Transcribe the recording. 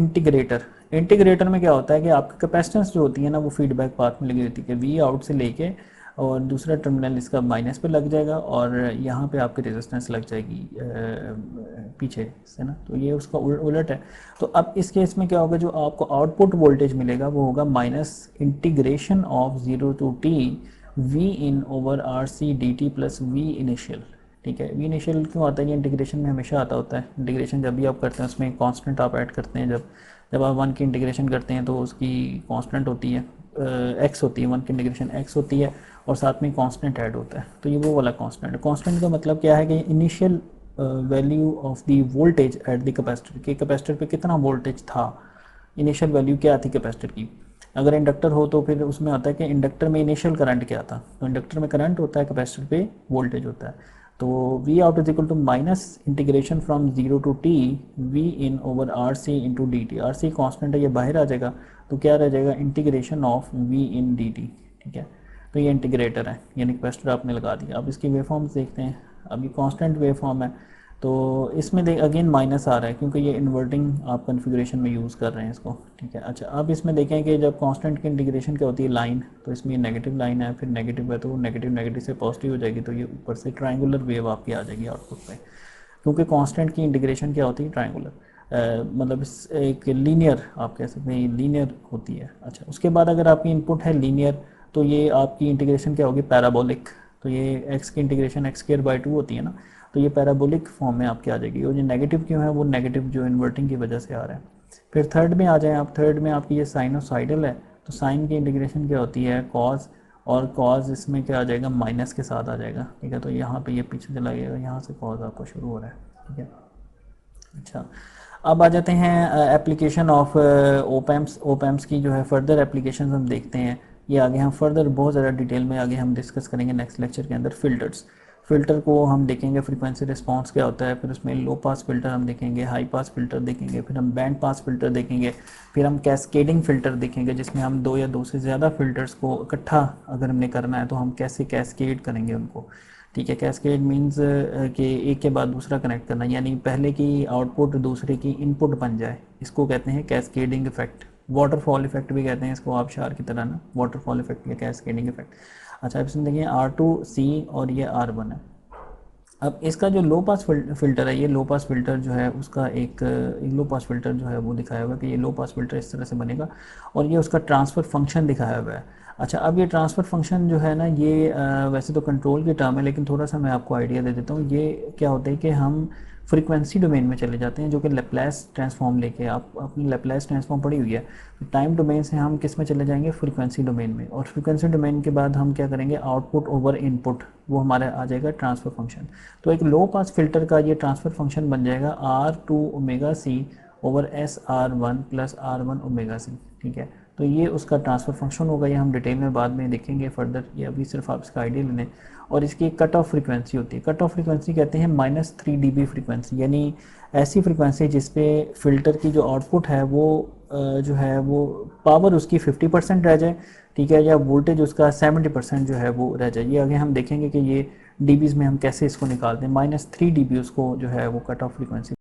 Integrator. Integrator में क्या होता है कि आपकी कैपेसिटेंस जो होती है ना वो फीडबैक पाथ में लगी होती है कि वी आउट से लेके और दूसरा टर्मिनल इसका माइनस पे लग जाएगा और यहाँ पे आपकी रेजिस्टेंस लग जाएगी पीछे से ना, तो ये उसका उलट है। तो अब इस केस में क्या होगा, जो आपको आउटपुट वोल्टेज मिलेगा वो होगा minus integration of 0 to T V in over R C D T plus V initial. ठीक है, वी इनिशियल क्यों आता है, ये इंटीग्रेशन में हमेशा आता होता है। इंटीग्रेशन जब भी आप करते हैं उसमें कांस्टेंट आप ऐड करते हैं, जब जब आप वन की इंटीग्रेशन करते हैं तो उसकी कांस्टेंट होती है एक्स होती है, वन की इंटीग्रेशन एक्स होती है और साथ में कांस्टेंट ऐड होता है, तो ये वो वाला कांस्टेंट है। कांस्टेंट का मतलब क्या है कि initial value of the voltage at the capacitor, के कैपेसिटर पे कितना वोल्टेज था, इनिशियल वैल्यू क्या थी कैपेसिटर की। अगर इंडक्टर हो तो फिर उसमें आता है कि इंडक्टर में इनिशियल करंट क्या था, तो इंडक्टर में करंट होता है, कैपेसिटर पे वोल्टेज होता है। तो V out is equal to minus integration from 0 to T V in over R C into D T. R C constant है, ये बाहर आ जाएगा तो क्या रह जाएगा, integration of V in D T. ठीक है, तो ये इंटीग्रेटर है, यानी कैपेसिटर आपने लगा दिया। अब इसकी वेव फॉर्म्स देखते हैं। अब ये कांस्टेंट वेव फॉर्म है, तो इसमें देख अगेन माइनस आ रहा है क्योंकि ये इन्वर्टिंग आप कन्फिग्रेशन में यूज़ कर रहे हैं इसको। ठीक है, अच्छा अब इसमें देखें कि जब कांस्टेंट की इंटीग्रेशन क्या होती है लाइन, तो इसमें ये नेगेटिव लाइन है, फिर नेगेटिव है तो नेगेटिव नेगेटिव से पॉजिटिव हो जाएगी, तो ये ऊपर से ट्रायंगुलर वेव आपकी आ जाएगी आउटपुट पे, क्योंकि कांस्टेंट की इंटीग्रेशन क्या होती है ट्रायंगुलर, मतलब एक लीनियर आप कह सकते हैं, लीनियर होती है। अच्छा उसके बाद अगर आपकी इनपुट है लीनियर तो ये आपकी इंटीग्रेशन क्या होगी, पैराबोलिक। तो ये एक्स की इंटीग्रेशन एक्स स्क्वायर बाई 2 होती है ना, तो ये पैराबोलिक फॉर्म में आपकी आ जाएगी। और ये नेगेटिव क्यों है, वो नेगेटिव जो इन्वर्टिंग की वजह से आ रहा है। फिर थर्ड में आ जाएं आप, थर्ड में आपकी ये साइनोसाइडल है, तो साइन की इंटीग्रेशन क्या होती है कॉज, और कॉज इसमें क्या आ जाएगा माइनस के साथ आ जाएगा। ठीक है, तो यहाँ पे ये पीछे चला गया, यहाँ से कॉज आपका शुरू हो रहा है। ठीक है, अच्छा अब आ जाते हैं एप्लीकेशन ऑफ ओपैम्स। ओपैम्स की जो है फर्दर एप्लीकेशन हम देखते हैं, ये आगे हम फर्दर बहुत ज़्यादा डिटेल में आगे हम डिस्कस करेंगे नेक्स्ट लेक्चर के अंदर। फ़िल्टर्स, फ़िल्टर को हम देखेंगे, फ्रीक्वेंसी रिस्पांस क्या होता है, फिर उसमें लो पास फ़िल्टर हम देखेंगे, हाई पास फ़िल्टर देखेंगे, फिर हम बैंड पास फ़िल्टर देखेंगे, फिर हम कैस्केडिंग फ़िल्टर देखेंगे जिसमें हम दो या दो से ज़्यादा फ़िल्टर्स को इकट्ठा अगर हमने करना है तो हम कैसे कैस्केड करेंगे उनको। ठीक है, कैस्केड मींस कि एक के बाद दूसरा कनेक्ट करना, यानी पहले की आउटपुट दूसरे की इनपुट बन जाए, इसको कहते हैं कैस्केडिंग इफेक्ट। वाटरफॉल इफेक्ट भी कहते हैं इसको, आबशार की तरह ना, वाटरफॉल इफेक्ट या कैस्केडिंग इफेक्ट। अच्छा अब इसमें देखिए R2C और ये R1 है। अब इसका जो लो पास फिल्टर है, ये लो पास फिल्टर जो है उसका एक लो पास फिल्टर जो है वो दिखाया हुआ है कि ये लो पास फिल्टर इस तरह से बनेगा और ये उसका ट्रांसफ़र फंक्शन दिखाया हुआ है। अच्छा अब ये ट्रांसफ़र फंक्शन जो है ना ये वैसे तो कंट्रोल की टर्म है, लेकिन थोड़ा सा मैं आपको आइडिया दे देता हूँ। ये क्या होता है कि हम फ्रीक्वेंसी डोमेन में चले जाते हैं, जो कि लेप्लेस ट्रांसफॉर्म लेके, आप अपनी लेप्लेस ट्रांसफॉर्म पढ़ी हुई है, टाइम डोमेन से हम किस में चले जाएंगे, फ्रीक्वेंसी डोमेन में। और फ्रीक्वेंसी डोमेन के बाद हम क्या करेंगे, आउटपुट ओवर इनपुट, वो हमारा आ जाएगा ट्रांसफ़र फंक्शन। तो एक लो पास फिल्टर का ये ट्रांसफ़र फंक्शन बन जाएगा R2 omega C over SR1 plus R1 omega C. ठीक है, तो ये उसका ट्रांसफ़र फंक्शन होगा, ये हम डिटेल में बाद में देखेंगे फर्दर, ये अभी सिर्फ आप इसका आइडिया ले लें। और इसकी कट ऑफ फ्रीक्वेंसी होती है, कट ऑफ फ्रीक्वेंसी कहते हैं -3 dB फ्रीक्वेंसी, यानी ऐसी फ्रीक्वेंसी जिसपे फ़िल्टर की जो आउटपुट है वो जो है वो पावर उसकी 50% रह जाए, ठीक है, या वोल्टेज उसका 70% जो है वो रह जाए। ये आगे हम देखेंगे कि ये डीबीज़ में हम कैसे इसको निकालते हैं। -3 dB उसको जो है वो कट ऑफ फ्रीक्वेंसी